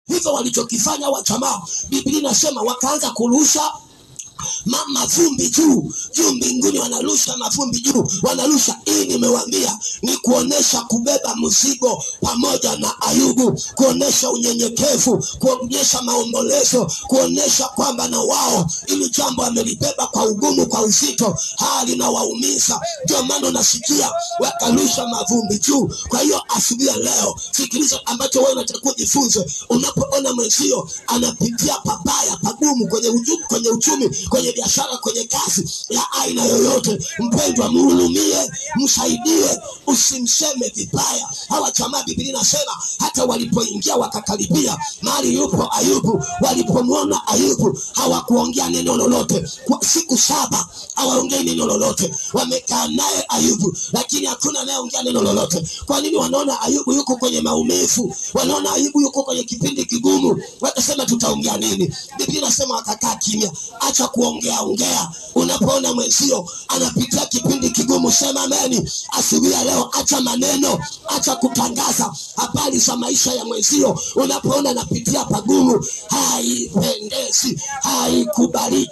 Hivyo walichokifanya wa jamaa, Biblia inasema wakaanza kurusha mavumbi juu mbinguni, wanarusha mavumbi juu, wanarusha. Hii nimewaambia ni kuonesha kubeba mzigo pamoja na Ayubu, kuonesha unyenyekevu, kuonesha maombolezo, kuonesha kwamba na wao ili jambo amelibeba kwa ugumu, kwa uzito, hali na waumiza. Ndio maana unasikia wakarusha mavumbi juu. Kwa hiyo asubuhi leo, sikiliza ambacho wewe unataka kujifunza. Unapoona mwenzio anapitia pabaya, pagumu, kwenye uchumi, kwenye biashara, kwenye kazi ya aina yoyote, mpendwa, mhurumie, msaidie, usimseme vibaya. Hawa jamaa, Biblia inasema hata walipoingia wakakaribia mahali yupo Ayubu, walipomwona Ayubu hawakuongea neno lolote. Kwa siku 7 hawaongei neno lolote. Wamekaa naye Ayubu, lakini hakuna anayeongea neno lolote. Kwa nini? Wanaona Ayubu yuko kwenye maumivu, wanaona Ayubu yuko kwenye kipindi kigumu. Wakasema tutaongea nini? Biblia inasema wakakaa kimya. Acha kuongea. Unapoona mwenzio anapitia kipindi kigumu, sema ameni. Asubuhi leo, acha maneno, acha kutangaza habari za maisha ya mwenzio. Unapoona anapitia pagumu, haipendezi, haikubaliki.